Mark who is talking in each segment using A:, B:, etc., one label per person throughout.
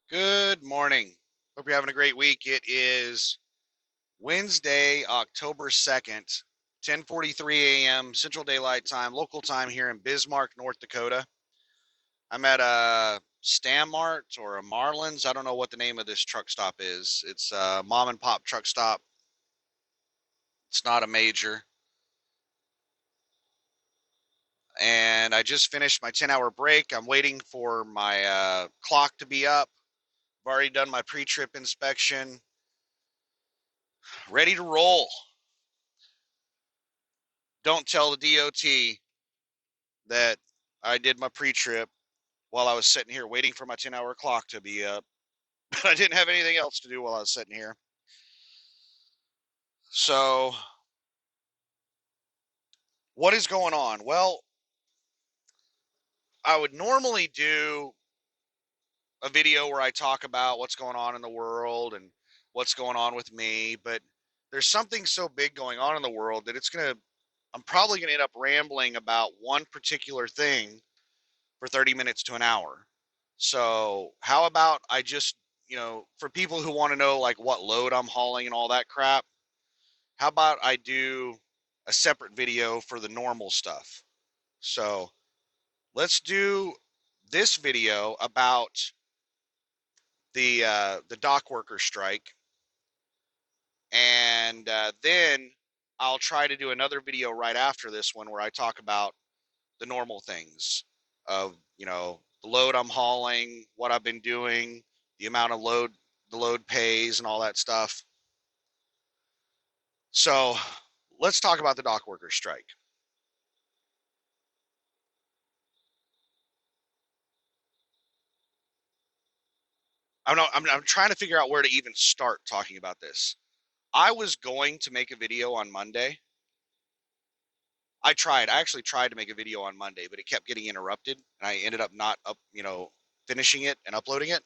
A: Good morning. Hope you're having a great week. It is Wednesday, October 2nd, 10:43 a.m. Central Daylight Time, local time here in Bismarck, North Dakota. I'm at a Stanmart or a Marlin's. I don't know what the name of this truck stop is. It's a mom and pop truck stop. It's not a major. And I just finished my 10-hour break. I'm waiting for my clock to be up. I've already done my pre-trip inspection. Ready to roll. Don't tell the DOT that I did my pre-trip while I was sitting here waiting for my 10-hour clock to be up. But I didn't have anything else to do while I was sitting here. So, what is going on? Well, I would normally do a video where I talk about what's going on in the world and what's going on with me, but there's something so big going on in the world that I'm probably going to end up rambling about one particular thing for 30 minutes to an hour. So how about I just, for people who want to know like what load I'm hauling and all that crap, how about I do a separate video for the normal stuff? So let's do this video about the dock worker strike, and then I'll try to do another video right after this one where I talk about the normal things of the load I'm hauling, what I've been doing, the amount of load the load pays, and all that stuff. So let's talk about the dock workers strike. I'm trying to figure out where to even start talking about this. I was going to make a video on Monday. I actually tried to make a video on Monday, but it kept getting interrupted, and I ended up not finishing it and uploading it.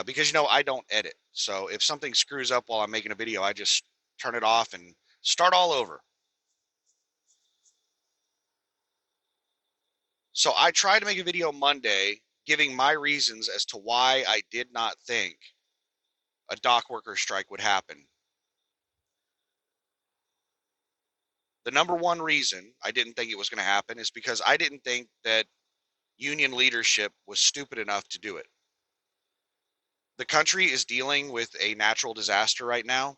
A: Because I don't edit. So if something screws up while I'm making a video, I just turn it off and start all over. So I tried to make a video Monday giving my reasons as to why I did not think a dock worker strike would happen. The number one reason I didn't think it was going to happen is because I didn't think that union leadership was stupid enough to do it. The country is dealing with a natural disaster right now.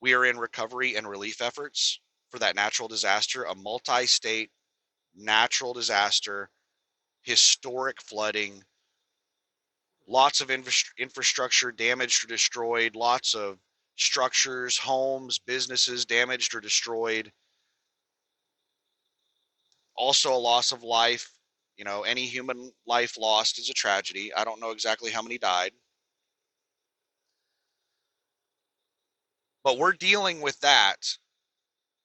A: We are in recovery and relief efforts for that natural disaster, a multi-state natural disaster, historic flooding, lots of infrastructure damaged or destroyed, lots of structures, homes, businesses damaged or destroyed. Also, a loss of life. Any human life lost is a tragedy. I don't know exactly how many died, but we're dealing with that.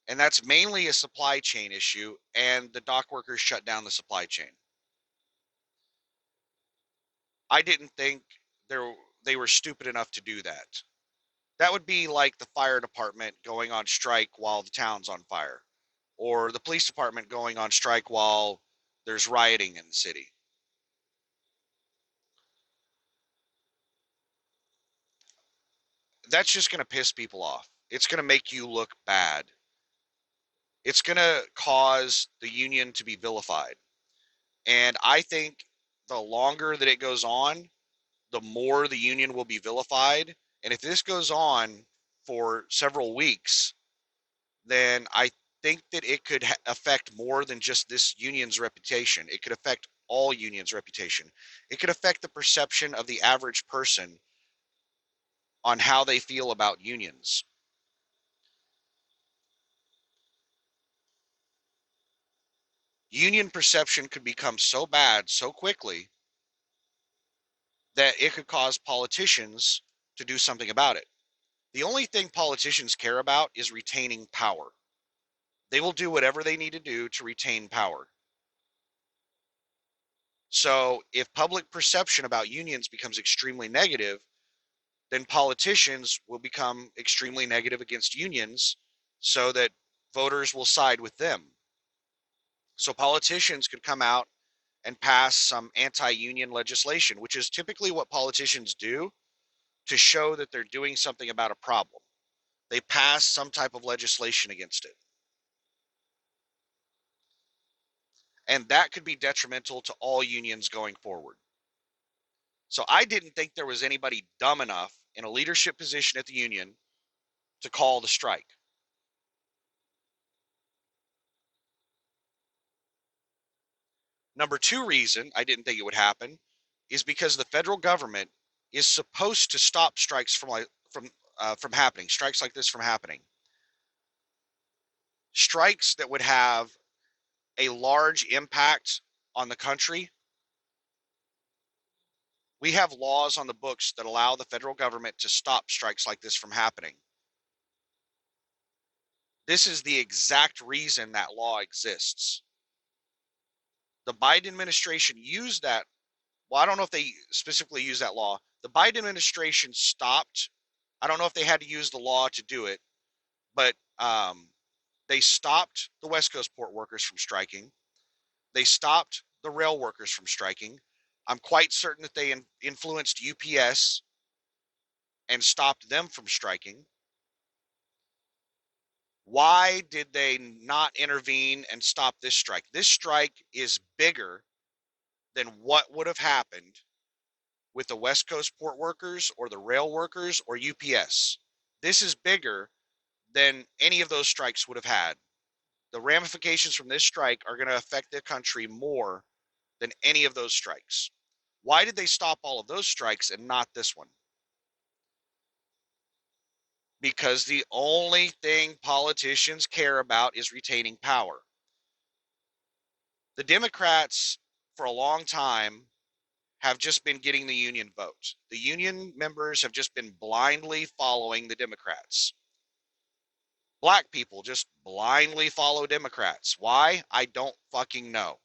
A: And that's mainly a supply chain issue, and the dock workers shut down the supply chain. I didn't think they were stupid enough to do that. That would be like the fire department going on strike while the town's on fire, or the police department going on strike while there's rioting in the city. That's just going to piss people off. It's going to make you look bad. It's going to cause the union to be vilified. And I think the longer that it goes on, the more the union will be vilified. And if this goes on for several weeks, then I think that it could affect more than just this union's reputation. It could affect all unions' reputation. It could affect the perception of the average person on how they feel about unions. Union perception could become so bad so quickly that it could cause politicians to do something about it. The only thing politicians care about is retaining power. They will do whatever they need to do to retain power. So if public perception about unions becomes extremely negative, then politicians will become extremely negative against unions so that voters will side with them. So politicians could come out and pass some anti-union legislation, which is typically what politicians do to show that they're doing something about a problem. They pass some type of legislation against it. And that could be detrimental to all unions going forward. So I didn't think there was anybody dumb enough in a leadership position at the union to call the strike. Number two reason I didn't think it would happen is because the federal government is supposed to stop strikes from happening, strikes like this from happening. Strikes that would have a large impact on the country. We have laws on the books that allow the federal government to stop strikes like this from happening. This is the exact reason that law exists. The Biden administration used that. Well, I don't know if they specifically used that law. The Biden administration stopped. I don't know if they had to use the law to do it, but they stopped the West Coast port workers from striking. They stopped the rail workers from striking. I'm quite certain that they influenced UPS and stopped them from striking. Why did they not intervene and stop this strike? This strike is bigger than what would have happened with the West Coast port workers or the rail workers or UPS. This is bigger than any of those strikes would have had. The ramifications from this strike are going to affect the country more than any of those strikes. Why did they stop all of those strikes and not this one? Because the only thing politicians care about is retaining power. The Democrats, for a long time, have just been getting the union vote. The union members have just been blindly following the Democrats. Black people just blindly follow Democrats. Why? I don't fucking know.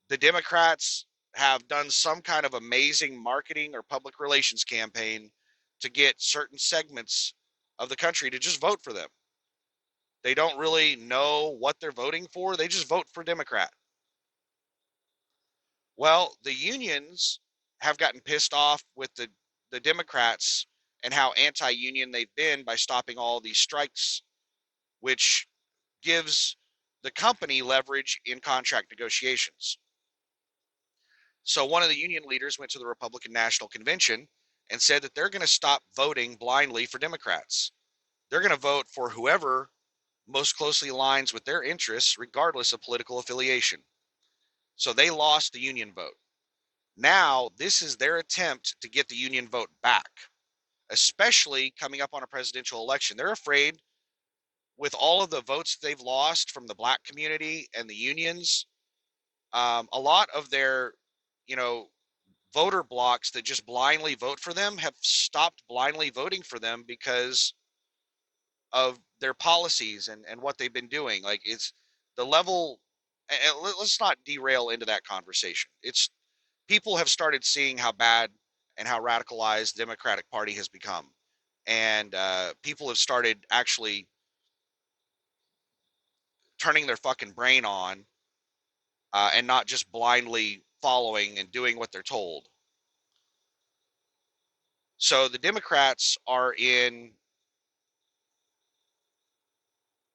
A: The Democrats have done some kind of amazing marketing or public relations campaign to get certain segments of the country to just vote for them. They don't really know what they're voting for. They just vote for Democrat. Well, the unions have gotten pissed off with the Democrats and how anti-union they've been by stopping all these strikes, which gives the company leverage in contract negotiations. So one of the union leaders went to the Republican National Convention and said that they're going to stop voting blindly for Democrats. They're going to vote for whoever most closely aligns with their interests, regardless of political affiliation. So they lost the union vote. Now, this is their attempt to get the union vote back, especially coming up on a presidential election. They're afraid with all of the votes they've lost from the black community and the unions, a lot of their, you know, voter blocks that just blindly vote for them have stopped blindly voting for them because of their policies and what they've been doing. Like it's the level, and let's not derail into that conversation. It's people have started seeing how bad and how radicalized the Democratic Party has become. And people have started actually turning their fucking brain on and not just blindly following and doing what they're told. So the Democrats are in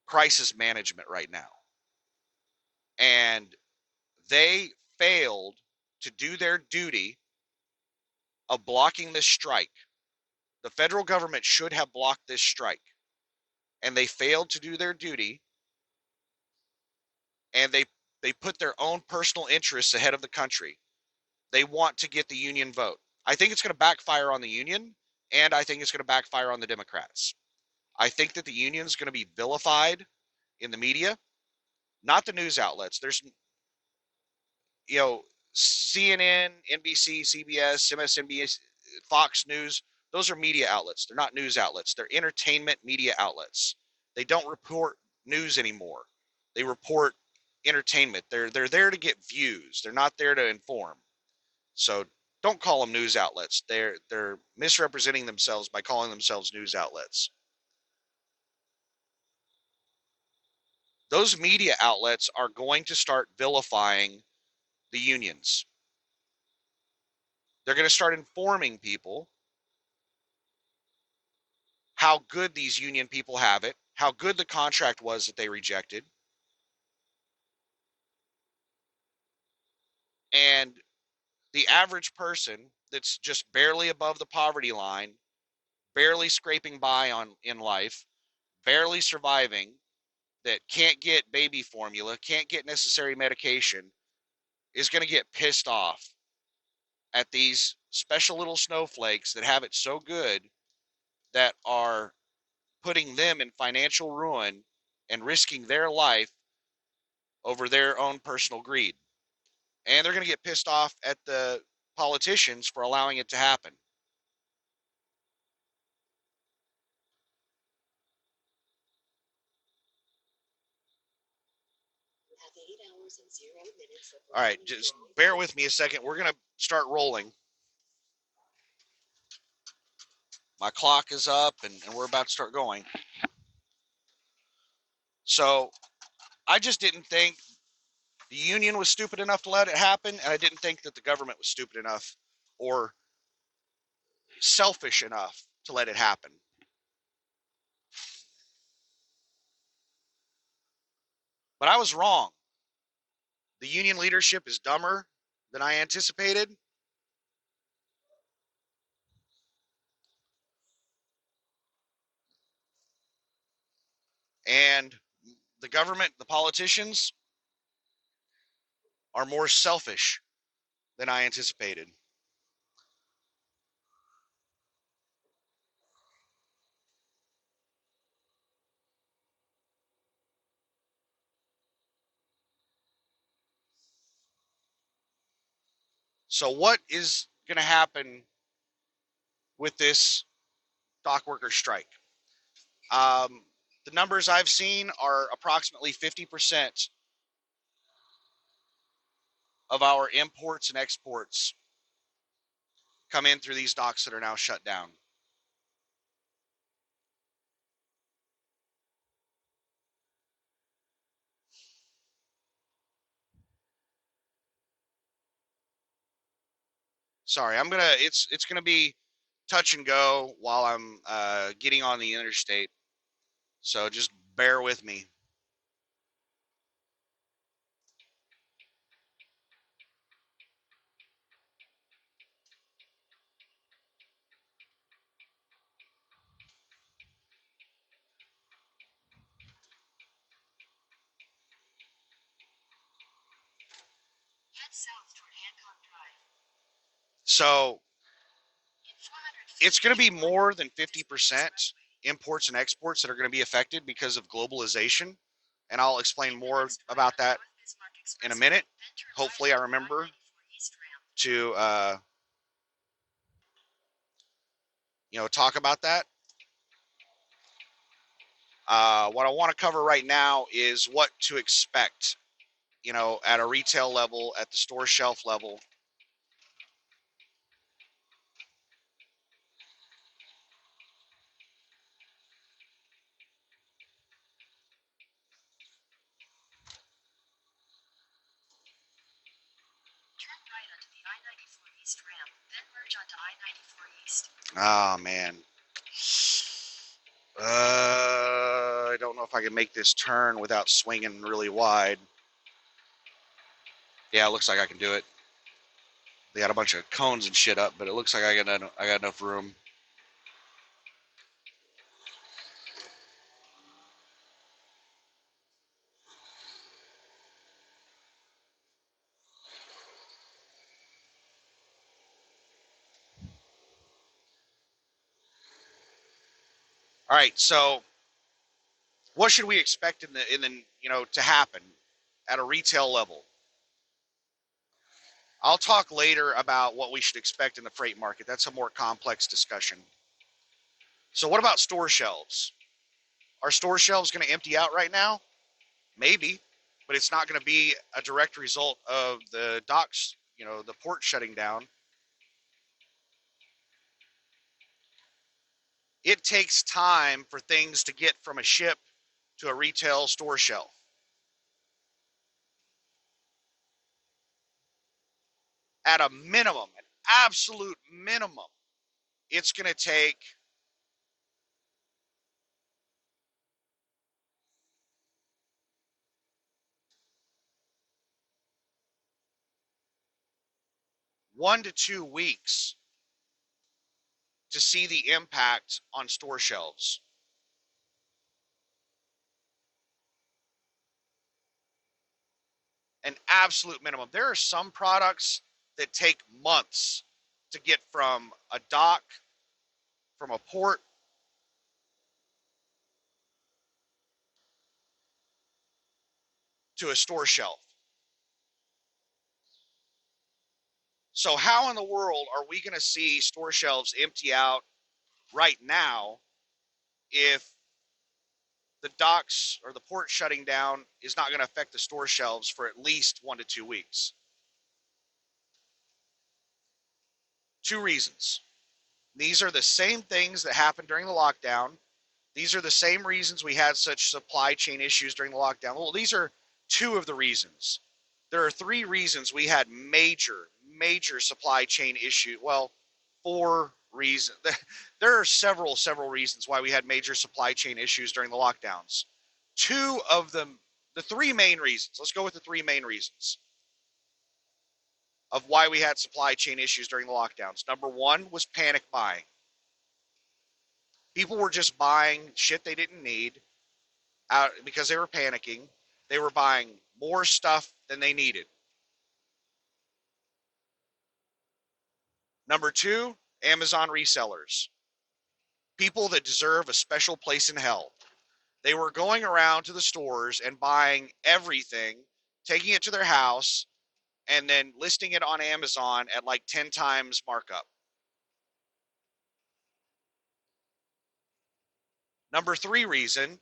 A: crisis management right now. And they failed to do their duty of blocking this strike. The federal government should have blocked this strike. And they failed to do their duty. And they put their own personal interests ahead of the country. They want to get the union vote. I think it's going to backfire on the union, and I think it's going to backfire on the Democrats. I think that the union is going to be vilified in the media, not the news outlets. There's, you know, CNN, NBC, CBS, MSNBC, Fox News. Those are media outlets. They're not news outlets. They're entertainment media outlets. They don't report news anymore. They report entertainment. They're there to get views. They're not there to inform. So don't call them news outlets. They're misrepresenting themselves by calling themselves news outlets. Those media outlets are going to start vilifying the unions. They're going to start informing people how good these union people have it, how good the contract was that they rejected, and the average person that's just barely above the poverty line, barely scraping by on in life, barely surviving, that can't get baby formula, can't get necessary medication, is going to get pissed off at these special little snowflakes that have it so good, that are putting them in financial ruin and risking their life over their own personal greed. And they're going to get pissed off at the politicians for allowing it to happen. All right, just bear with me a second. We're going to start rolling. My clock is up, and we're about to start going. So I just didn't think the union was stupid enough to let it happen, and I didn't think that the government was stupid enough or selfish enough to let it happen. But I was wrong. The union leadership is dumber than I anticipated. And the government, the politicians, are more selfish than I anticipated. So, what is going to happen with this dock worker strike? The numbers I've seen are approximately 50% of our imports and exports come in through these docks that are now shut down. Sorry, it's gonna be touch and go while I'm getting on the interstate. So just bear with me. So it's going to be more than 50% imports and exports that are going to be affected because of globalization. And I'll explain more about that in a minute. Hopefully, I remember to talk about that. What I want to cover right now is what to expect, at a retail level, at the store shelf level. Oh man. I don't know if I can make this turn without swinging really wide. Yeah, it looks like I can do it. They got a bunch of cones and shit up, but it looks like I got enough room. All right, so what should we expect in the to happen at a retail level? I'll talk later about what we should expect in the freight market. That's a more complex discussion. So what about store shelves? Are store shelves going to empty out right now? Maybe, but it's not going to be a direct result of the docks, the port shutting down. It takes time for things to get from a ship to a retail store shelf. at a minimum, an absolute minimum, it's going to take one to 2 weeks to see the impact on store shelves. An absolute minimum. There are some products that take months to get from a dock, from a port, to a store shelf. So, how in the world are we going to see store shelves empty out right now if the docks or the port shutting down is not going to affect the store shelves for at least 1 to 2 weeks? Two reasons. These are the same things that happened during the lockdown. These are the same reasons we had such supply chain issues during the lockdown. Well, these are two of the reasons. There are three reasons we had major supply chain issue. Well, four reasons. There are several reasons why we had major supply chain issues during the lockdowns. Two of them, the three main reasons. Let's go with the three main reasons of why we had supply chain issues during the lockdowns. Number one was panic buying. People were just buying shit they didn't need out because they were panicking. They were buying more stuff than they needed. Number two, Amazon resellers. People that deserve a special place in hell. They were going around to the stores and buying everything, taking it to their house, and then listing it on Amazon at like 10 times markup. Number three reason,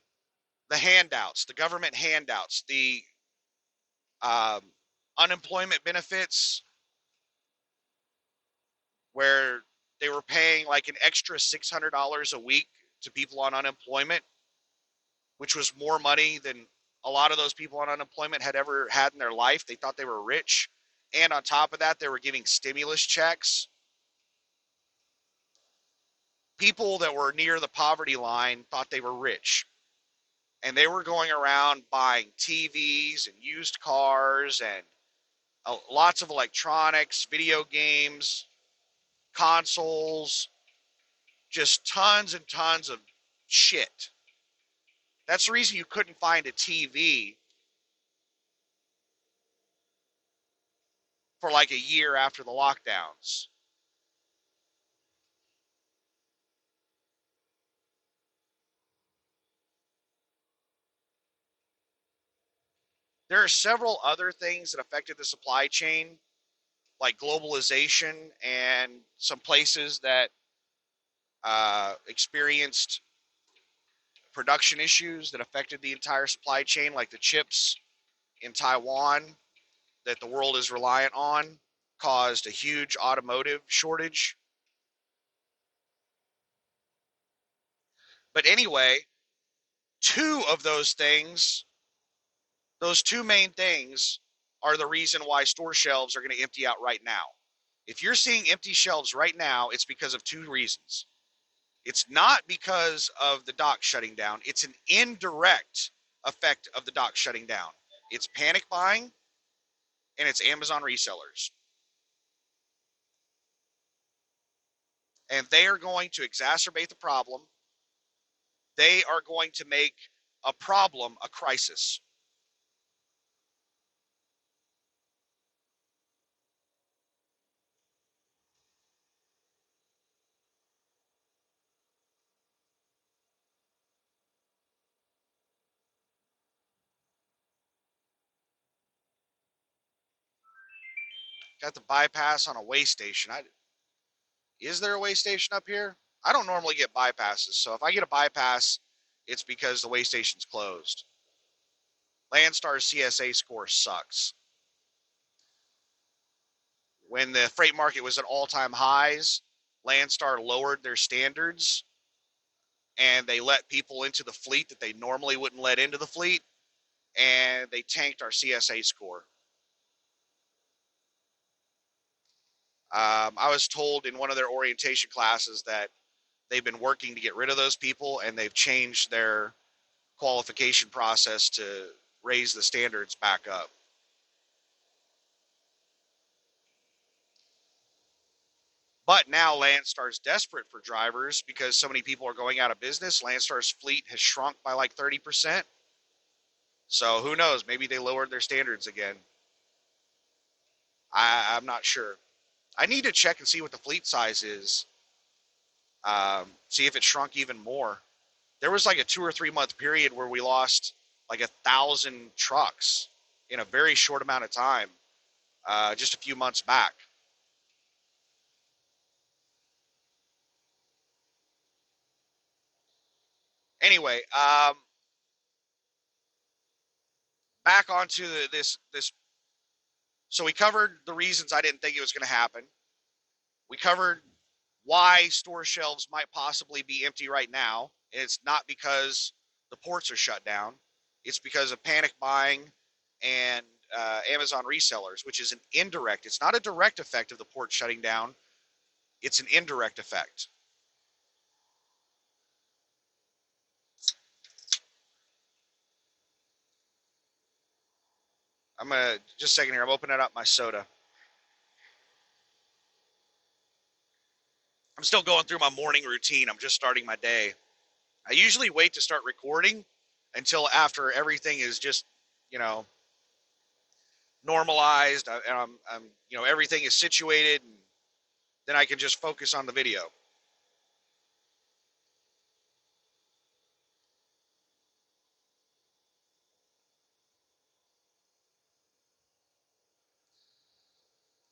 A: the handouts, the government handouts, the um, unemployment benefits, where they were paying like an extra $600 a week to people on unemployment, which was more money than a lot of those people on unemployment had ever had in their life. They thought they were rich. And on top of that, they were giving stimulus checks. People that were near the poverty line thought they were rich. And they were going around buying TVs and used cars and lots of electronics, video games, consoles, just tons and tons of shit. That's the reason you couldn't find a TV for like a year after the lockdowns. There are several other things that affected the supply chain, like globalization and some places that experienced production issues that affected the entire supply chain, like the chips in Taiwan that the world is reliant on, caused a huge automotive shortage. But anyway, two of those two main things are the reason why store shelves are going to empty out right now. If you're seeing empty shelves right now, it's because of two reasons. It's not because of the dock shutting down, it's an indirect effect of the dock shutting down. It's panic buying and it's Amazon resellers. And they are going to exacerbate the problem. They are going to make a problem a crisis. Got the bypass on a way station. Is there a way station up here? I don't normally get bypasses, so if I get a bypass, it's because the way station's closed. Landstar's CSA score sucks. When the freight market was at all-time highs, Landstar lowered their standards and they let people into the fleet that they normally wouldn't let into the fleet, and they tanked our CSA score. I was told in one of their orientation classes that they've been working to get rid of those people, and they've changed their qualification process to raise the standards back up. But now Landstar's desperate for drivers because so many people are going out of business. Landstar's fleet has shrunk by like 30%. So who knows? Maybe they lowered their standards again. I'm not sure. I need to check and see what the fleet size is. See if it shrunk even more. There was like a 2 or 3 month period where we lost like 1,000 trucks in a very short amount of time, just a few months back. Anyway, back onto this. So we covered the reasons I didn't think it was going to happen. We covered why store shelves might possibly be empty right now. It's not because the ports are shut down. It's because of panic buying and Amazon resellers, which is an indirect. It's not a direct effect of the port shutting down. It's an indirect effect. I'm gonna just a second here. I'm opening up my soda. I'm still going through my morning routine. I'm just starting my day. I usually wait to start recording until after everything is just, you know, normalized and everything is situated, and then I can just focus on the video.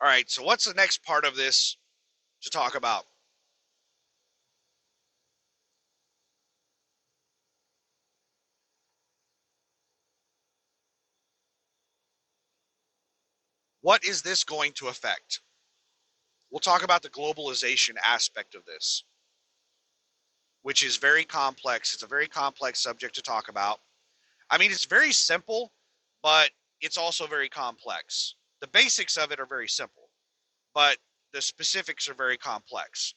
A: All right, so what's the next part of this to talk about? What is this going to affect? We'll talk about the globalization aspect of this, which is very complex. It's a very complex subject to talk about. I mean, it's very simple, but it's also very complex. The basics of it are very simple, but the specifics are very complex.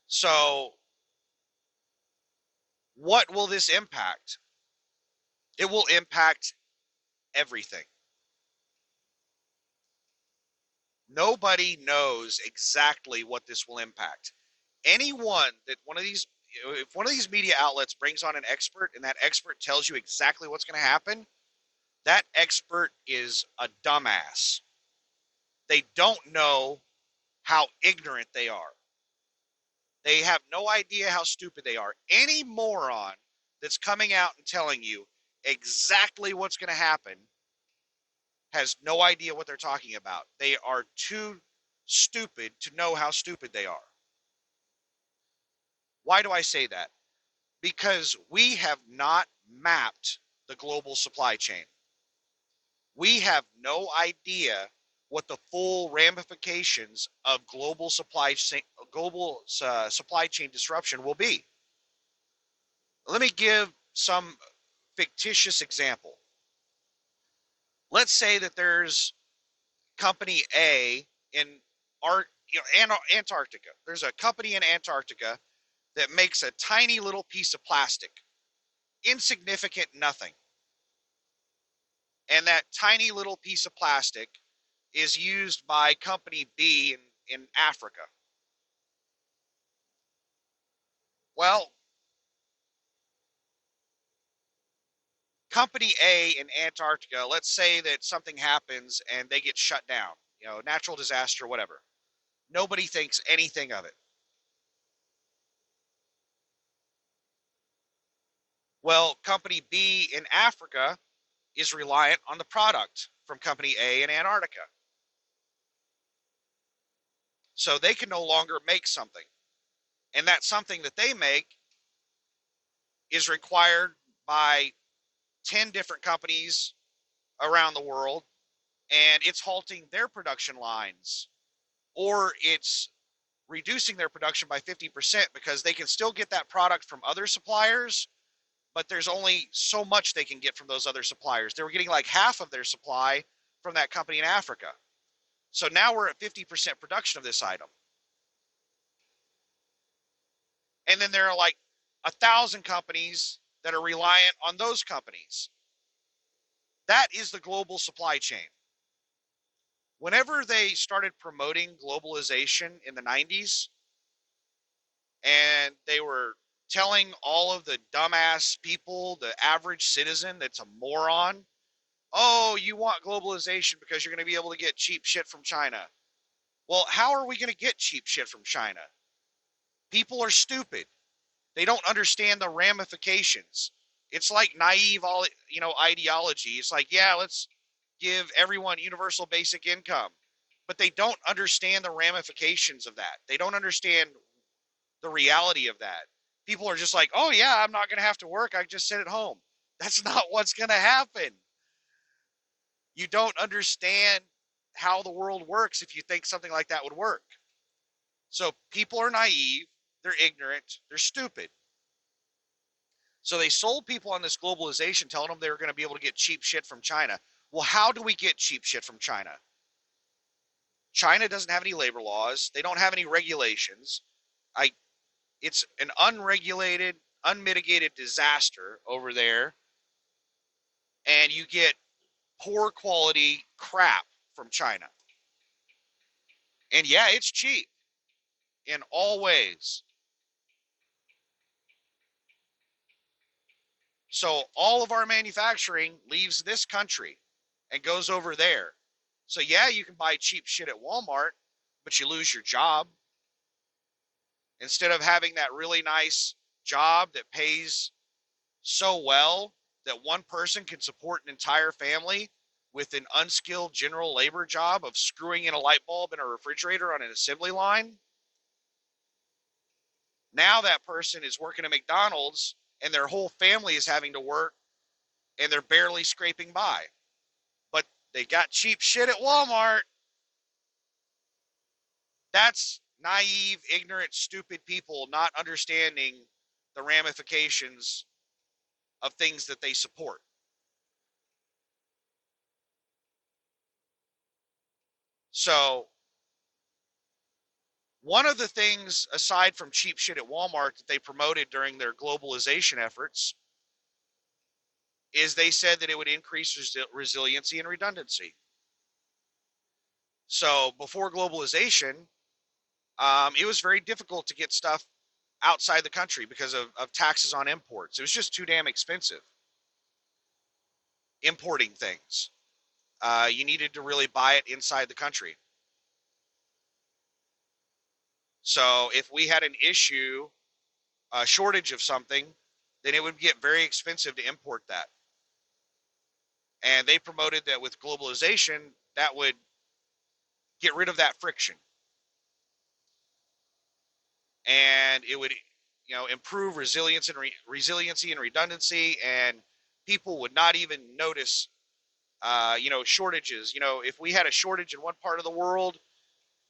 A: So, what will this impact? It will impact everything. Nobody knows exactly what this will impact. Anyone that one of these, if one of these media outlets brings on an expert and that expert tells you exactly what's going to happen, that expert is a dumbass. They don't know how ignorant they are. They have no idea how stupid they are. Any moron that's coming out and telling you exactly what's going to happen has no idea what they're talking about. They are too stupid to know how stupid they are. Why do I say that? Because we have not mapped the global supply chain. We have no idea what the full ramifications of global supply chain disruption will be. Let me give some fictitious example. Let's say that there's company A in Antarctica. There's a company in Antarctica that makes a tiny little piece of plastic, insignificant nothing. And that tiny little piece of plastic is used by company B in Africa. Well, company A in Antarctica, let's say that something happens and they get shut down, natural disaster, whatever. Nobody thinks anything of it. Well, company B in Africa is reliant on the product from company A in Antarctica. So they can no longer make something. And that something that they make is required by 10 different companies around the world, and it's halting their production lines, or it's reducing their production by 50% because they can still get that product from other suppliers, but there's only so much they can get from those other suppliers. They were getting like half of their supply from that company in Africa. So now we're at 50% production of this item. And then there are like 1,000 companies that are reliant on those companies. That is the global supply chain. Whenever they started promoting globalization in the 90s, and they were telling all of the dumbass people, the average citizen that's a moron, oh, you want globalization because you're going to be able to get cheap shit from China. Well, how are we going to get cheap shit from China? People are stupid. They don't understand the ramifications. It's like naive, ideology. It's like, yeah, let's give everyone universal basic income, but they don't understand the ramifications of that. They don't understand the reality of that. People are just like, oh yeah, I'm not going to have to work. I just sit at home. That's not what's going to happen. You don't understand how the world works if you think something like that would work. So people are naive, they're ignorant, they're stupid. So they sold people on this globalization, telling them they were going to be able to get cheap shit from China. Well, how do we get cheap shit from China? China doesn't have any labor laws. They don't have any regulations. It's an unregulated, unmitigated disaster over there, and you get poor quality crap from China. And yeah, it's cheap in all ways. So all of our manufacturing leaves this country and goes over there. So yeah, you can buy cheap shit at Walmart, but you lose your job. Instead of having that really nice job that pays so well that one person can support an entire family with an unskilled general labor job of screwing in a light bulb in a refrigerator on an assembly line, now that person is working at McDonald's and their whole family is having to work and they're barely scraping by. But they got cheap shit at Walmart. That's naive, ignorant, stupid people not understanding the ramifications of things that they support. So, one of the things, aside from cheap shit at Walmart, that they promoted during their globalization efforts is they said that it would increase resiliency and redundancy. So, before globalization, it was very difficult to get stuff outside the country because of taxes on imports. It was just too damn expensive importing things. You needed to really buy it inside the country. So if we had an issue, a shortage of something, then it would get very expensive to import that. And they promoted that with globalization, that would get rid of that friction. And it would, improve resiliency and redundancy, and people would not even notice, shortages. If we had a shortage in one part of the world,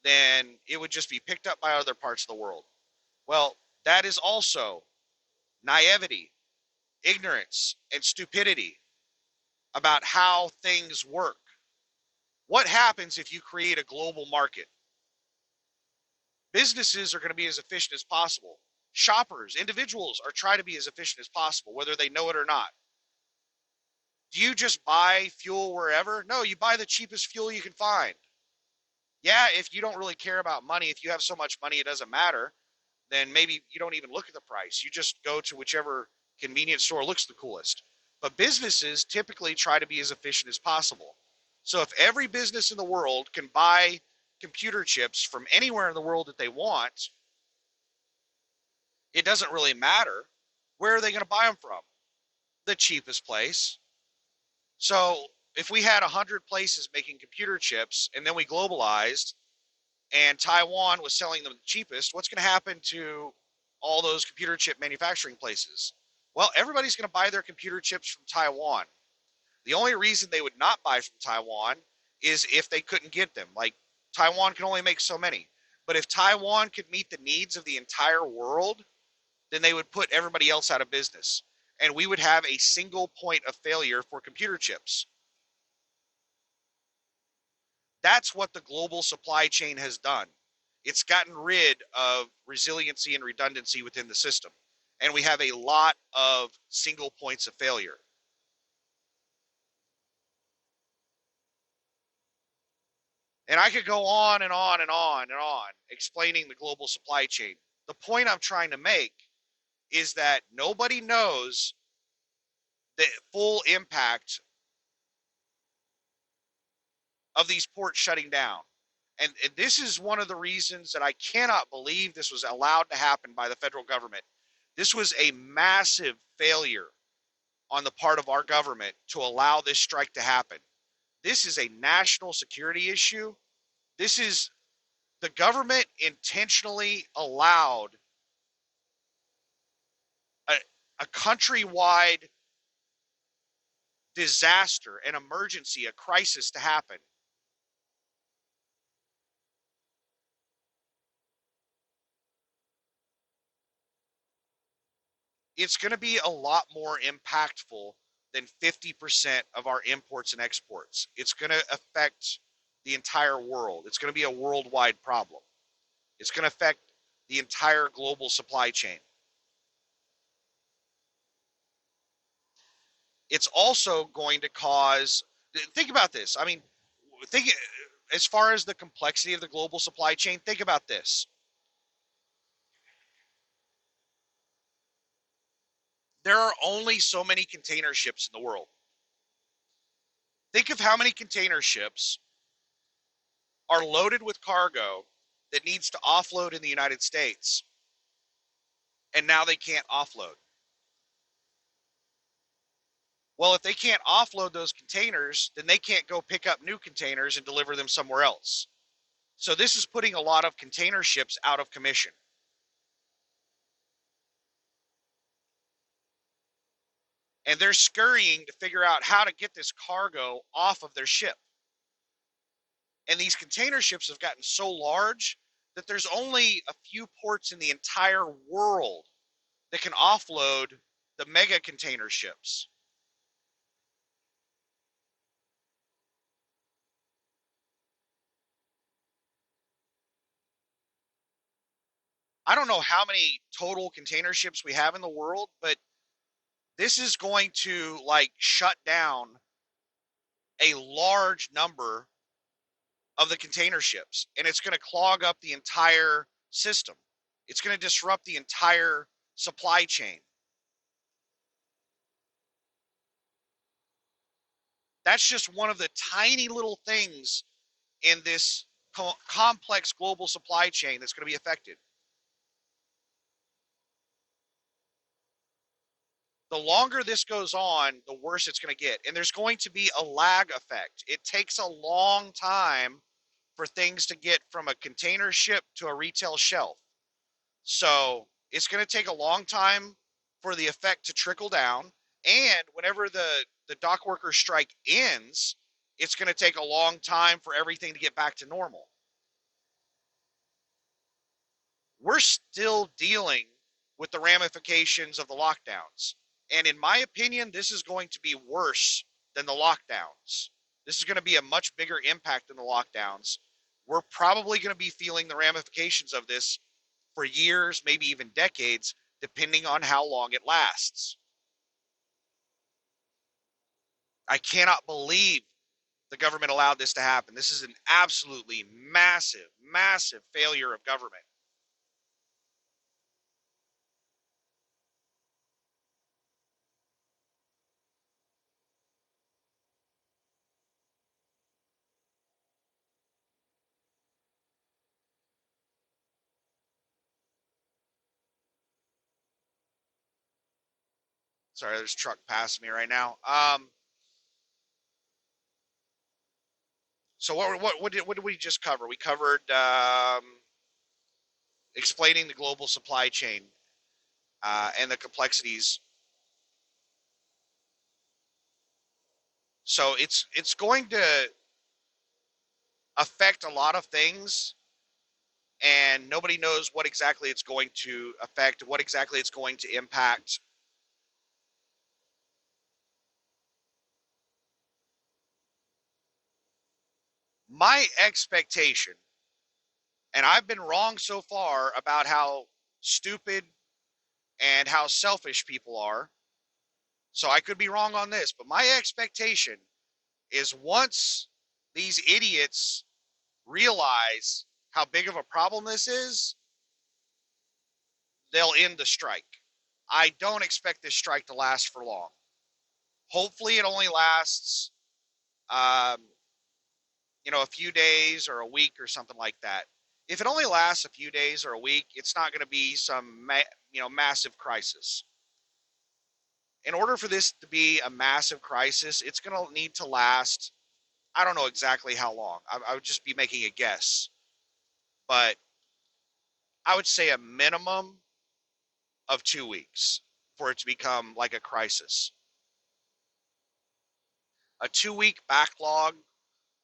A: then it would just be picked up by other parts of the world. Well, that is also naivety, ignorance, and stupidity about how things work. What happens if you create a global market? Businesses are going to be as efficient as possible. Shoppers, individuals are trying to be as efficient as possible, whether they know it or not. Do you just buy fuel wherever? No, you buy the cheapest fuel you can find. Yeah, if you don't really care about money, if you have so much money it doesn't matter, then maybe you don't even look at the price. You just go to whichever convenience store looks the coolest. But businesses typically try to be as efficient as possible. So if every business in the world can buy computer chips from anywhere in the world that they want, it doesn't really matter. Where are they going to buy them from? The cheapest place. So if we had 100 places making computer chips and then we globalized and Taiwan was selling them the cheapest, what's going to happen to all those computer chip manufacturing places? Well, everybody's going to buy their computer chips from Taiwan. The only reason they would not buy from Taiwan is if they couldn't get them. Like, Taiwan can only make so many. But if Taiwan could meet the needs of the entire world, then they would put everybody else out of business. And we would have a single point of failure for computer chips. That's what the global supply chain has done. It's gotten rid of resiliency and redundancy within the system. And we have a lot of single points of failure. And I could go on and on and on and on explaining the global supply chain. The point I'm trying to make is that nobody knows the full impact of these ports shutting down. And this is one of the reasons that I cannot believe this was allowed to happen by the federal government. This was a massive failure on the part of our government to allow this strike to happen. This is a national security issue. This is the government intentionally allowed a, a countrywide disaster, an emergency, a crisis to happen. It's going to be a lot more impactful than 50% of our imports and exports. It's going to affect the entire world. It's going to be a worldwide problem. It's going to affect the entire global supply chain. It's also going to cause, think about this. I mean, think as far as the complexity of the global supply chain, think about this. There are only so many container ships in the world. Think of how many container ships are loaded with cargo that needs to offload in the United States, and now they can't offload. Well, if they can't offload those containers, then they can't go pick up new containers and deliver them somewhere else. So this is putting a lot of container ships out of commission. And they're scurrying to figure out how to get this cargo off of their ship. And these container ships have gotten so large that there's only a few ports in the entire world that can offload the mega container ships. I don't know how many total container ships we have in the world, but this is going to like shut down a large number of the container ships, and it's going to clog up the entire system. It's going to disrupt the entire supply chain. That's just one of the tiny little things in this complex global supply chain that's going to be affected. The longer this goes on, the worse it's going to get. And there's going to be a lag effect. It takes a long time for things to get from a container ship to a retail shelf. So it's going to take a long time for the effect to trickle down. And whenever the dock worker strike ends, it's going to take a long time for everything to get back to normal. We're still dealing with the ramifications of the lockdowns. And in my opinion, this is going to be worse than the lockdowns. This is going to be a much bigger impact than the lockdowns. We're probably going to be feeling the ramifications of this for years, maybe even decades, depending on how long it lasts. I cannot believe the government allowed this to happen. This is an absolutely massive, massive failure of government. Sorry, there's a truck passing me right now. So what did we just cover? We covered explaining the global supply chain and the complexities. So it's going to affect a lot of things, and nobody knows what exactly it's going to affect, what exactly it's going to impact. My expectation, and I've been wrong so far about how stupid and how selfish people are, so I could be wrong on this, but my expectation is once these idiots realize how big of a problem this is, they'll end the strike. I don't expect this strike to last for long. Hopefully, it only lasts, um, a few days or a week or something like that. If it only lasts a few days or a week, it's not going to be some, massive crisis. In order for this to be a massive crisis, it's going to need to last. I don't know exactly how long. I would just be making a guess, but I would say a minimum of 2 weeks for it to become like a crisis. A 2 week backlog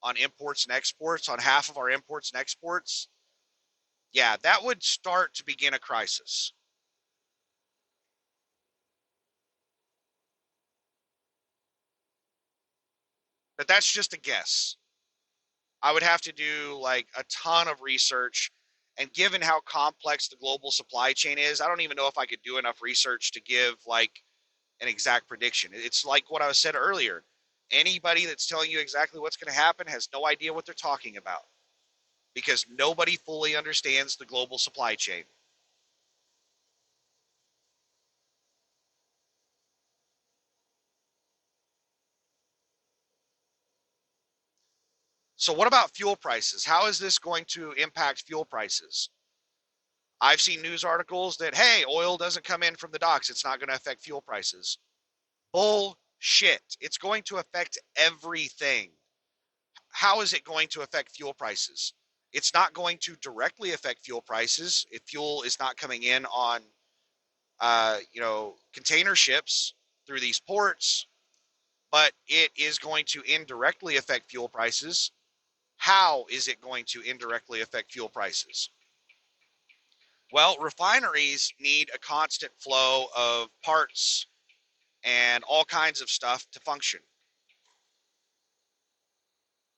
A: on imports and exports, on half of our imports and exports, yeah, that would start to begin a crisis. But that's just a guess. I would have to do like a ton of research. And given how complex the global supply chain is, I don't even know if I could do enough research to give like an exact prediction. It's like what I said earlier. Anybody that's telling you exactly what's going to happen has no idea what they're talking about because nobody fully understands the global supply chain. So, what about fuel prices? How is this going to impact fuel prices? I've seen news articles that, hey, oil doesn't come in from the docks. It's not going to affect fuel prices. Bullshit. It's going to affect everything. How is it going to affect fuel prices? It's not going to directly affect fuel prices if fuel is not coming in on, container ships through these ports, but it is going to indirectly affect fuel prices. How is it going to indirectly affect fuel prices? Well, refineries need a constant flow of parts and all kinds of stuff to function.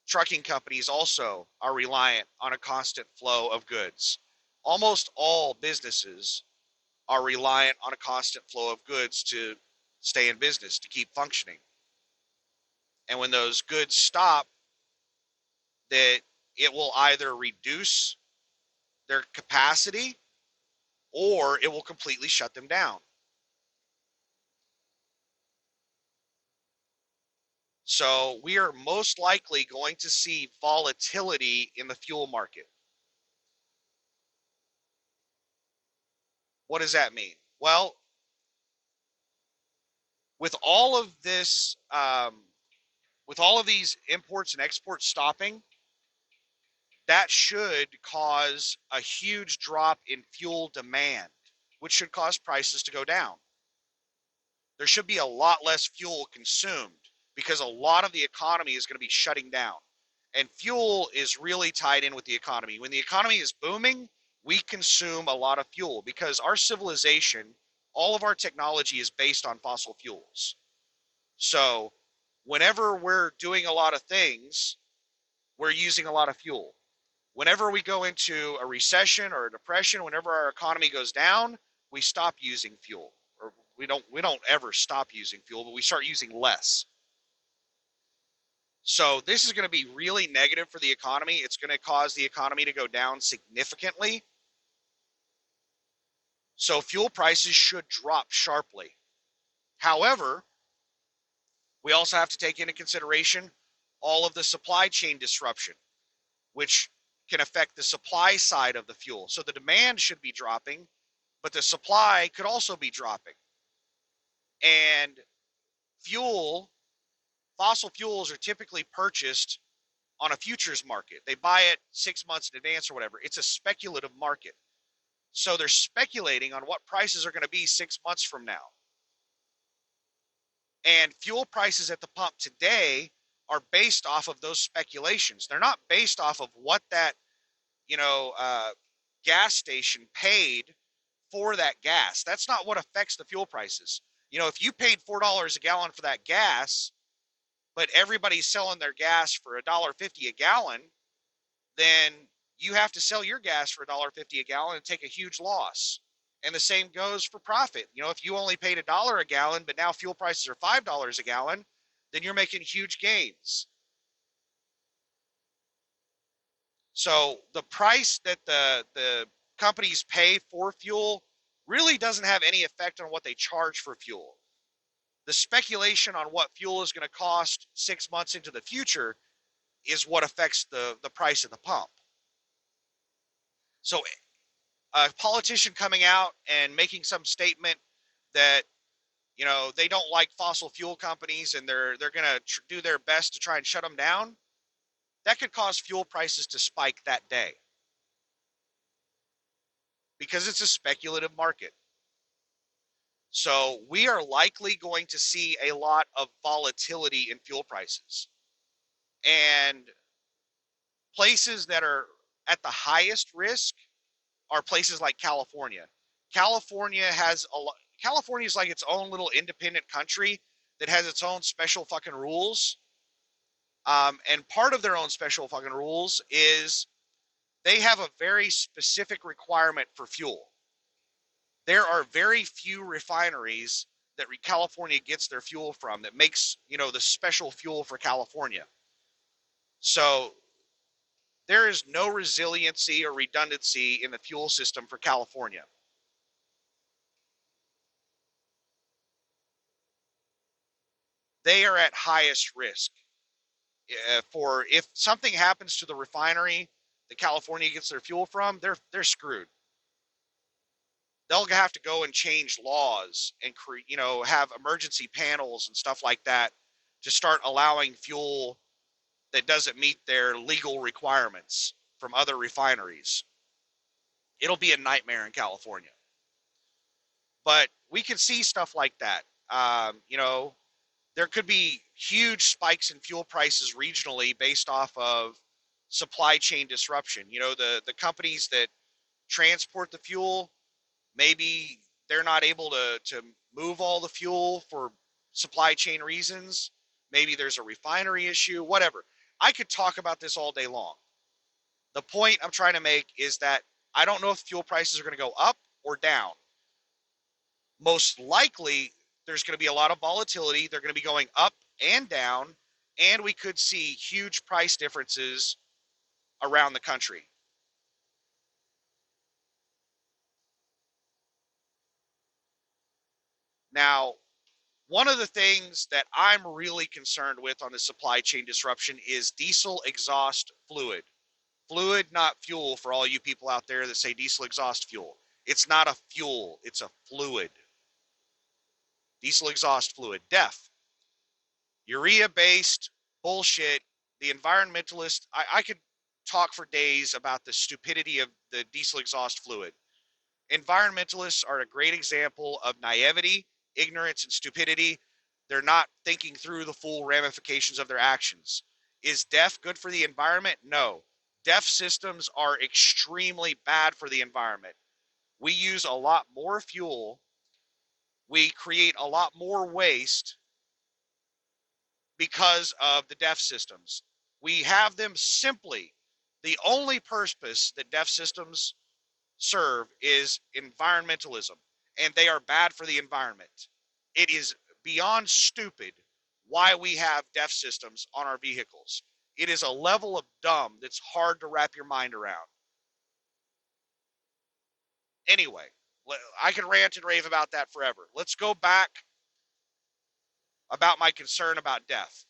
A: Trucking companies also are reliant on a constant flow of goods. Almost all businesses are reliant on a constant flow of goods to stay in business, to keep functioning. And when those goods stop, that it will either reduce their capacity or it will completely shut them down. So we are most likely going to see volatility in the fuel market. What does that mean? Well, with all of this, with all of these imports and exports stopping, that should cause a huge drop in fuel demand, which should cause prices to go down. There should be a lot less fuel consumed because a lot of the economy is going to be shutting down. And fuel is really tied in with the economy. When the economy is booming, we consume a lot of fuel because our civilization, all of our technology is based on fossil fuels. So, whenever we're doing a lot of things, we're using a lot of fuel. Whenever we go into a recession or a depression, whenever our economy goes down, we stop using fuel. Or we don't ever stop using fuel, but we start using less. So this is going to be really negative for the economy. It's going to cause the economy to go down significantly. So fuel prices should drop sharply. However, we also have to take into consideration all of the supply chain disruption, which can affect the supply side of the fuel. So the demand should be dropping, but the supply could also be dropping. And fuel, fossil fuels are typically purchased on a futures market. They buy it 6 months in advance or whatever. It's a speculative market. So they're speculating on what prices are going to be 6 months from now. And fuel prices at the pump today are based off of those speculations. They're not based off of what that, you know, uh, gas station paid for that gas. That's not what affects the fuel prices. If you paid $4 a gallon for that gas, but everybody's selling their gas for $1.50 a gallon, then you have to sell your gas for $1.50 a gallon and take a huge loss. And the same goes for profit. You know, if you only paid $1 a gallon, but now fuel prices are $5 a gallon, then you're making huge gains. So the price that the companies pay for fuel really doesn't have any effect on what they charge for fuel. The speculation on what fuel is going to cost 6 months into the future is what affects the price of the pump. So a politician coming out and making some statement that, you know, they don't like fossil fuel companies and they're going to do their best to try and shut them down, that could cause fuel prices to spike that day because it's a speculative market. So we are likely going to see a lot of volatility in fuel prices. And places that are at the highest risk are places like California. California has a lot. California is like its own little independent country that has its own special fucking rules. And part of their own special fucking rules is they have a very specific requirement for fuel. There are very few refineries that California gets their fuel from that makes, you know, the special fuel for California. So there is no resiliency or redundancy in the fuel system for California. They are at highest risk for if something happens to the refinery that California gets their fuel from, they're screwed. They'll have to go and change laws and you know, have emergency panels and stuff like that to start allowing fuel that doesn't meet their legal requirements from other refineries. It'll be a nightmare in California. But we can see stuff like that. You know, there could be huge spikes in fuel prices regionally based off of supply chain disruption. You know, the companies that transport the fuel, maybe they're not able to move all the fuel for supply chain reasons. Maybe there's a refinery issue, whatever. I could talk about this all day long. The point I'm trying to make is that I don't know if fuel prices are going to go up or down. Most likely, there's going to be a lot of volatility. They're going to be going up and down, and we could see huge price differences around the country. Now, one of the things that I'm really concerned with on the supply chain disruption is diesel exhaust fluid. Fluid, not fuel, for all you people out there that say diesel exhaust fuel. It's not a fuel, it's a fluid. Diesel exhaust fluid, DEF. Urea-based bullshit. The environmentalist, I could talk for days about the stupidity of the diesel exhaust fluid. Environmentalists are a great example of naivety, ignorance, and stupidity. They're not thinking through the full ramifications of their actions. Is DEF good for the environment? No. DEF systems are extremely bad for the environment. We use a lot more fuel. We create a lot more waste because of the DEF systems. We have them simply, the only purpose that DEF systems serve is environmentalism, and they are bad for the environment. It is beyond stupid why we have DEF systems on our vehicles. It is a level of dumb that's hard to wrap your mind around. Anyway, I can rant and rave about that forever. Let's go back about my concern about DEF.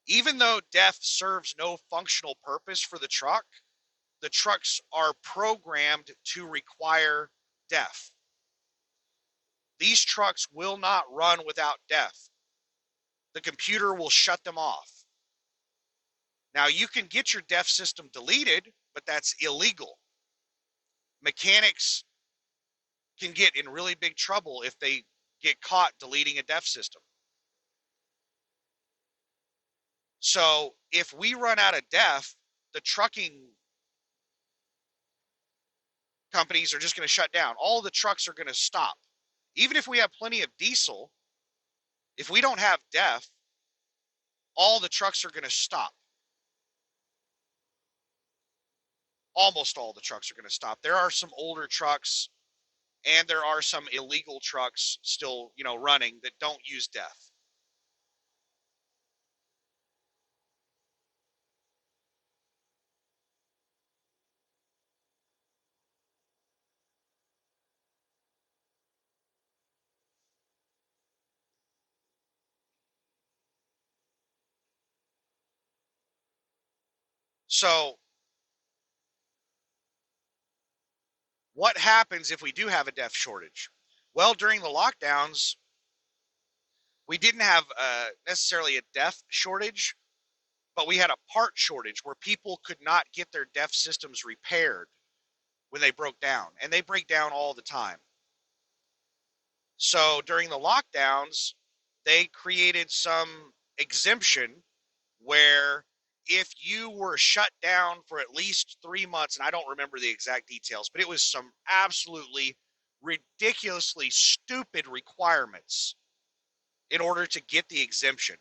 A: Even though DEF serves no functional purpose for the trucks are programmed to require DEF. These trucks will not run without DEF. The computer will shut them off. Now, you can get your DEF system deleted, but that's illegal. Mechanics can get in really big trouble if they get caught deleting a DEF system. So if we run out of DEF, the trucking companies are just going to shut down. All the trucks are going to stop. Even if we have plenty of diesel, if we don't have DEF, all the trucks are going to stop. almost all the trucks are going to stop. There are some older trucks and there are some illegal trucks still, running that don't use DEF. So what happens if we do have a DEF shortage? Well, during the lockdowns, we didn't have necessarily a DEF shortage, but we had a part shortage where people could not get their DEF systems repaired when they broke down, and they break down all the time. So during the lockdowns, they created some exemption where if you were shut down for at least 3 months, and I don't remember the exact details, but it was some absolutely ridiculously stupid requirements in order to get the exemption.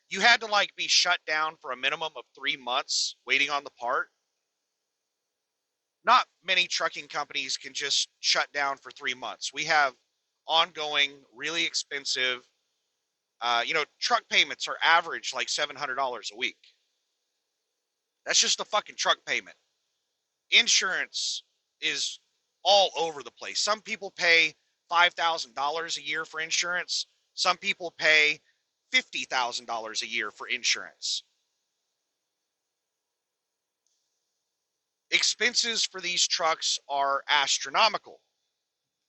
A: You had to like be shut down for a minimum of 3 months waiting on the part. Not many trucking companies can just shut down for 3 months. We have ongoing, really expensive, truck payments are average like $700 a week. That's just the fucking truck payment. Insurance is all over the place. Some people pay $5,000 a year for insurance. Some people pay $50,000 a year for insurance. Expenses for these trucks are astronomical.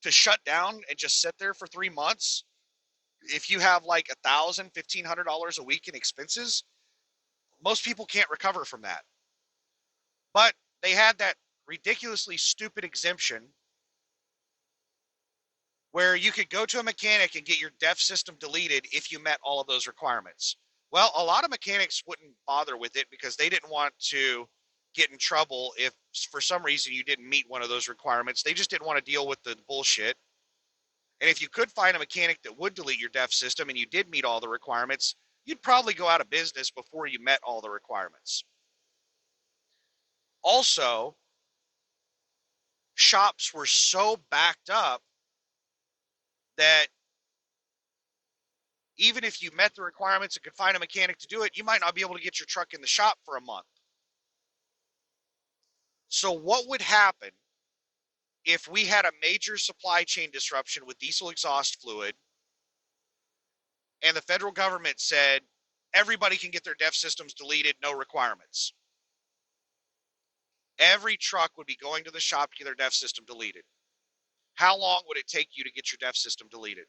A: To shut down and just sit there for 3 months, if you have like $1,000, $1,500 a week in expenses, most people can't recover from that. But they had that ridiculously stupid exemption where you could go to a mechanic and get your DEF system deleted if you met all of those requirements. Well, a lot of mechanics wouldn't bother with it because they didn't want to get in trouble if for some reason you didn't meet one of those requirements. They just didn't want to deal with the bullshit. And if you could find a mechanic that would delete your DEF system and you did meet all the requirements, you'd probably go out of business before you met all the requirements. Also, shops were so backed up that even if you met the requirements and could find a mechanic to do it, you might not be able to get your truck in the shop for a month. So what would happen if we had a major supply chain disruption with diesel exhaust fluid and the federal government said everybody can get their DEF systems deleted, no requirements? Every truck would be going to the shop to get their DEF system deleted. How long would it take you to get your DEF system deleted?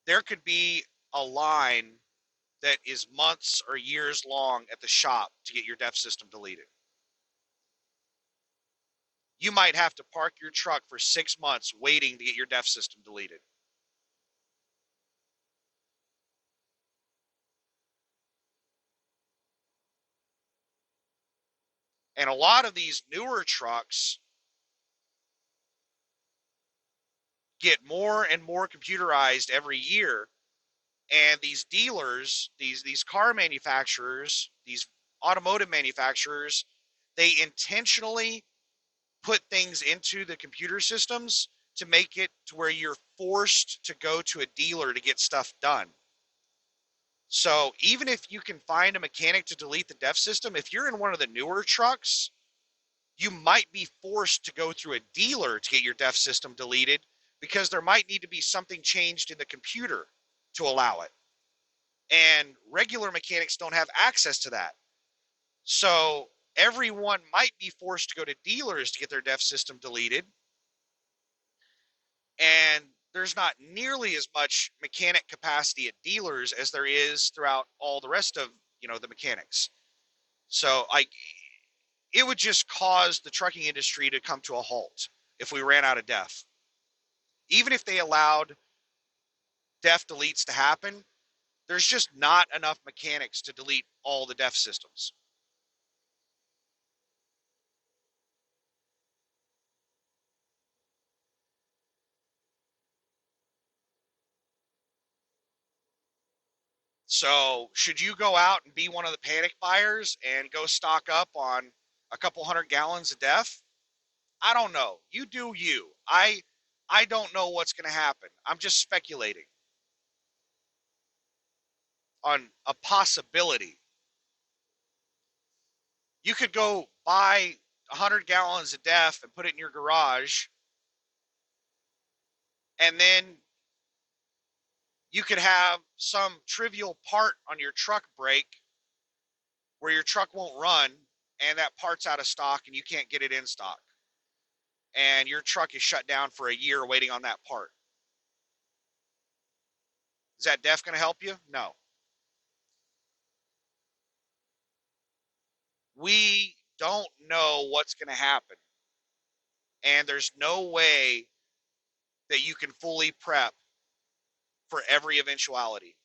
A: There could be a line that is months or years long at the shop to get your DEF system deleted. You might have to park your truck for 6 months waiting to get your DEF system deleted. And a lot of these newer trucks get more and more computerized every year. And these dealers, these car manufacturers, these automotive manufacturers, they intentionally put things into the computer systems to make it to where you're forced to go to a dealer to get stuff done. So even if you can find a mechanic to delete the DEF system, if you're in one of the newer trucks, you might be forced to go through a dealer to get your DEF system deleted because there might need to be something changed in the computer to allow it. And regular mechanics don't have access to that. So everyone might be forced to go to dealers to get their DEF system deleted. And there's not nearly as much mechanic capacity at dealers as there is throughout all the rest of, the mechanics. So it would just cause the trucking industry to come to a halt if we ran out of DEF. Even if they allowed DEF deletes to happen, there's just not enough mechanics to delete all the DEF systems. So should you go out and be one of the panic buyers and go stock up on a couple hundred gallons of death. I don't know. You do you. I don't know what's going to happen. I'm just speculating on a possibility. You could go buy 100 gallons of DEF and put it in your garage, and then you could have some trivial part on your truck break where your truck won't run, and that part's out of stock and you can't get it in stock. And your truck is shut down for a year waiting on that part. Is that DEF going to help you? No. We don't know what's going to happen. And there's no way that you can fully prep for every eventuality.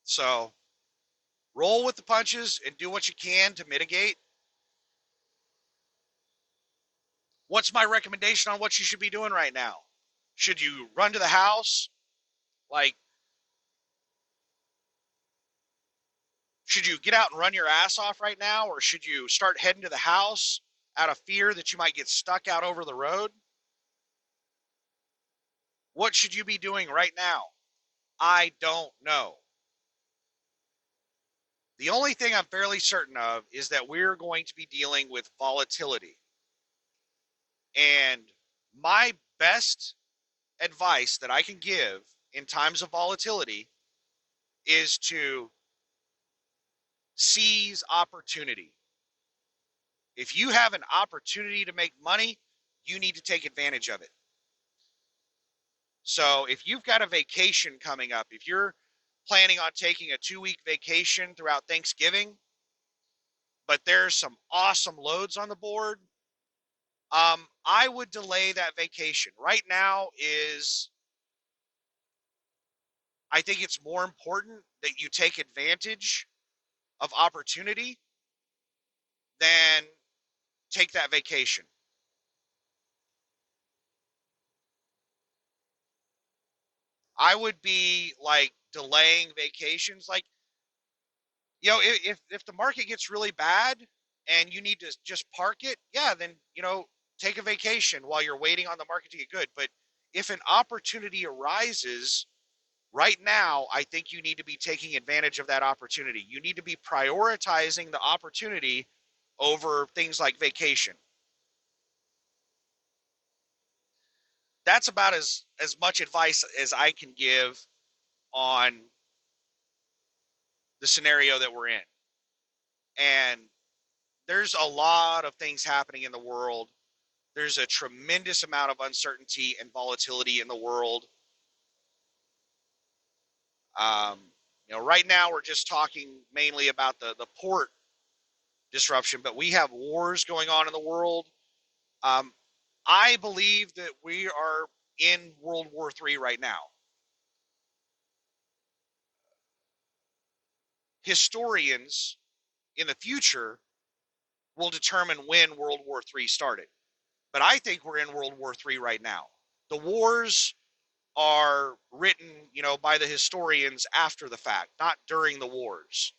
A: So roll with the punches and do what you can to mitigate. What's my recommendation on what you should be doing right now? Should you run to the house? Like, should you get out and run your ass off right now? Or should you start heading to the house out of fear that you might get stuck out over the road? What should you be doing right now? I don't know. The only thing I'm fairly certain of is that we're going to be dealing with volatility. And my best advice that I can give in times of volatility is to seize opportunity. If you have an opportunity to make money, you need to take advantage of it. So if you've got a vacation coming up, if you're planning on taking a 2-week vacation throughout Thanksgiving, but there's some awesome loads on the board, I would delay that vacation. Right now is, I think it's more important that you take advantage of opportunity than take that vacation. I would be like delaying vacations. Like, if the market gets really bad and you need to just park it, yeah, then, take a vacation while you're waiting on the market to get good. But if an opportunity arises right now, I think you need to be taking advantage of that opportunity. You need to be prioritizing the opportunity over things like vacation. That's about as much advice as I can give on the scenario that we're in. And there's a lot of things happening in the world. There's a tremendous amount of uncertainty and volatility in the world. Um, right now we're just talking mainly about the port disruption, but we have wars going on in the world. Um, I believe that we are in World War III right now. Historians in the future will determine when World War III started. But I think we're in World War III right now. The wars are written, by the historians after the fact, not during the wars.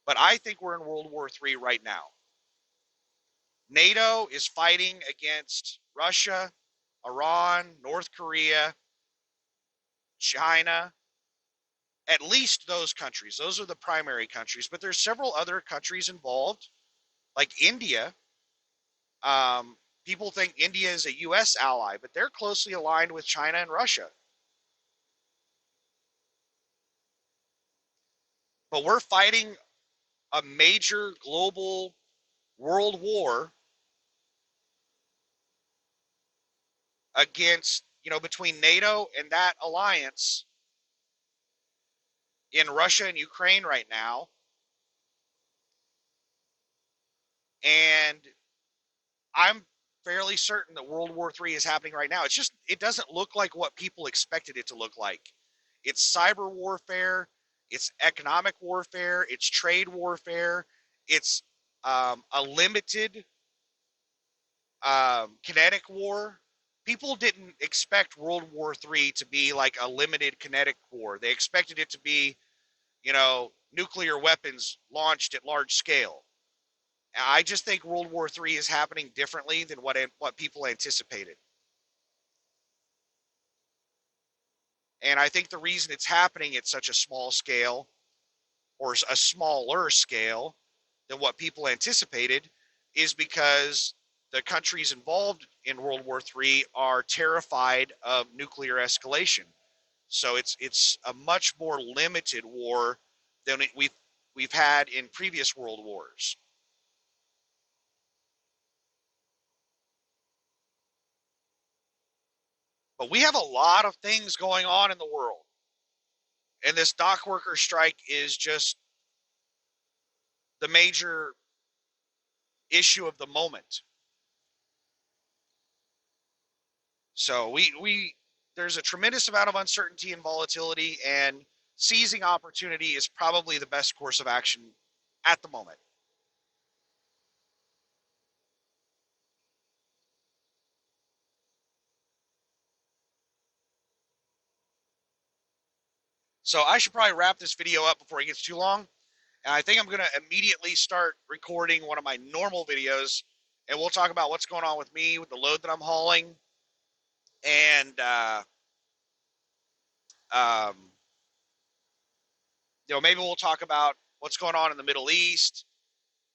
A: But I think we're in World War III right now. NATO is fighting against Russia, Iran, North Korea, China, at least those countries. Those are the primary countries, but there's several other countries involved, like India. People think India is a U.S. ally, but they're closely aligned with China and Russia. But we're fighting a major global world war against, between NATO and that alliance in Russia and Ukraine right now. And I'm fairly certain that World War III is happening right now. It doesn't look like what people expected it to look like. It's cyber warfare, it's economic warfare, it's trade warfare, it's a limited kinetic war. people didn't expect World War III to be like a limited kinetic war. They expected it to be, nuclear weapons launched at large scale. I just think World War III is happening differently than what people anticipated. And I think the reason it's happening at such a small scale, or a smaller scale than what people anticipated, is because the countries involved in World War III are terrified of nuclear escalation. So it's a much more limited war than we've had in previous world wars. But we have a lot of things going on in the world, and this dock worker strike is just the major issue of the moment. So we there's a tremendous amount of uncertainty and volatility, and seizing opportunity is probably the best course of action at the moment. So I should probably wrap this video up before it gets too long. And I think I'm going to immediately start recording one of my normal videos, and we'll talk about what's going on with me, with the load that I'm hauling, and um, maybe we'll talk about what's going on in the Middle East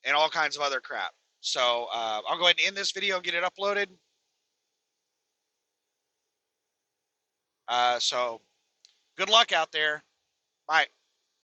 A: and all kinds of other crap. So I'll go ahead and end this video and get it uploaded. So good luck out there. Bye.